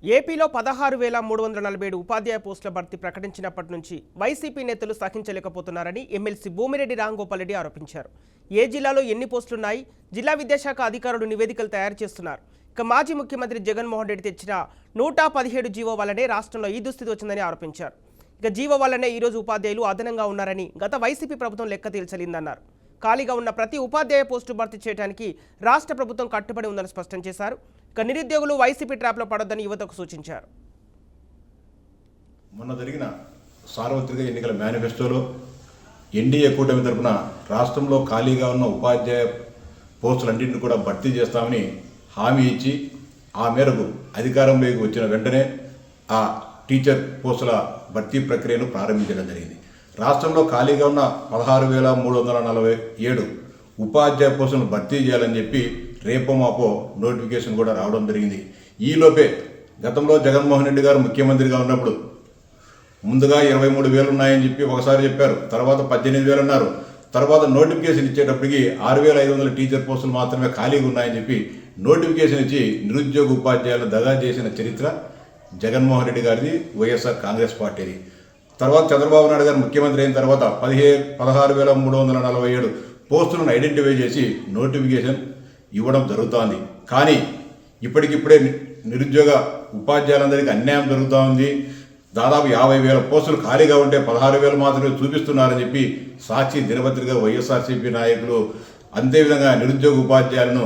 ఏపీలో 16,347 ఉపాధ్యాయ పోస్టుల భర్తీ ప్రకటించినప్పటి నుంచి వైసీపీ నేతలు సహించలేకపోతున్నారని ఎమ్మెల్సీ భూమిరెడ్డి రాంగోపాల్ రెడ్డి ఆరోపించారు. ఏ జిల్లాలో ఎన్ని పోస్టులున్నాయి, జిల్లా విద్యాశాఖ అధికారులు నివేదికలు తయారు చేస్తున్నారు. ఇక మాజీ ముఖ్యమంత్రి జగన్మోహన్ రెడ్డి తెచ్చిన 117 జీవో వల్లనే రాష్ట్రంలో ఈ దుస్థితి వచ్చిందని ఆరోపించారు. ఇక జీవో వల్లనే ఈరోజు ఉపాధ్యాయులు అదనంగా ఉన్నారని గత వైసీపీ ప్రభుత్వం లెక్క తేల్చలిందన్నారు. ఖాళీగా ఉన్న ప్రతి ఉపాధ్యాయ పోస్టు భర్తీ చేయడానికి రాష్ట్ర ప్రభుత్వం కట్టుబడి ఉందని స్పష్టం చేశారు. ఇక నిరుద్యోగులు వైసీపీ ట్రాప్లో పడొద్దని యువతకు సూచించారు. మొన్న జరిగిన సార్వత్రిక ఎన్నికల మేనిఫెస్టోలో ఎన్డీఏ కూటమి తరఫున రాష్ట్రంలో ఖాళీగా ఉన్న ఉపాధ్యాయ పోస్టులన్నింటినీ కూడా భర్తీ చేస్తామని హామీ ఇచ్చి ఆ మేరకు అధికారంలోకి వచ్చిన వెంటనే ఆ టీచర్ పోస్టుల భర్తీ ప్రక్రియను ప్రారంభించడం జరిగింది. రాష్ట్రంలో ఖాళీగా ఉన్న 16,347 ఉపాధ్యాయ పోస్టులను భర్తీ చేయాలని చెప్పి రేపో మాపో నోటిఫికేషన్ కూడా రావడం జరిగింది. ఈలోపే గతంలో జగన్మోహన్ రెడ్డి గారు ముఖ్యమంత్రిగా ఉన్నప్పుడు ముందుగా 23,000 ఉన్నాయని చెప్పి ఒకసారి చెప్పారు, తర్వాత 18,000 అన్నారు. తర్వాత నోటిఫికేషన్ ఇచ్చేటప్పటికి 6,500 టీచర్ పోస్టులు మాత్రమే ఖాళీగా ఉన్నాయని చెప్పి నోటిఫికేషన్ ఇచ్చి నిరుద్యోగ ఉపాధ్యాయులను దగా చేసిన చరిత్ర జగన్మోహన్ రెడ్డి గారిది, వైఎస్ఆర్ కాంగ్రెస్ పార్టీది. తర్వాత చంద్రబాబు నాయుడు గారు ముఖ్యమంత్రి అయిన తర్వాత 16,347 పోస్టులను ఐడెంటిఫై చేసి నోటిఫికేషన్ ఇవ్వడం జరుగుతోంది. కానీ ఇప్పటికిప్పుడే నిరుద్యోగ ఉపాధ్యాయులందరికీ అన్యాయం జరుగుతూ ఉంది. దాదాపు 50,000 పోస్టులు ఖాళీగా ఉంటే 16,000 మాత్రమే చూపిస్తున్నారని చెప్పి సాక్షి దినపత్రిక వైఎస్ఆర్సీపీ నాయకులు అంతేవిధంగా నిరుద్యోగ ఉపాధ్యాయులను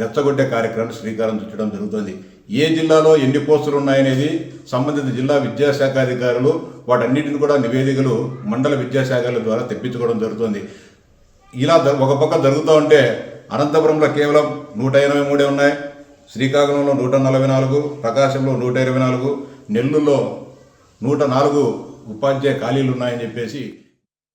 రెచ్చగొట్టే కార్యక్రమాన్ని శ్రీకారం చుట్టడం జరుగుతుంది. ఏ జిల్లాలో ఎన్ని పోస్టులు ఉన్నాయనేది సంబంధిత జిల్లా విద్యాశాఖ అధికారులు వాటన్నిటిని కూడా నివేదికలు మండల విద్యాశాఖల ద్వారా తెప్పించుకోవడం జరుగుతుంది. ఇలా ఒక పక్క జరుగుతూ ఉంటే అనంతపురంలో కేవలం 183 ఉన్నాయి, శ్రీకాకుళంలో 144, ప్రకాశంలో 124, నెల్లూరులో 104 ఉపాధ్యాయ ఖాళీలు ఉన్నాయని చెప్పేసి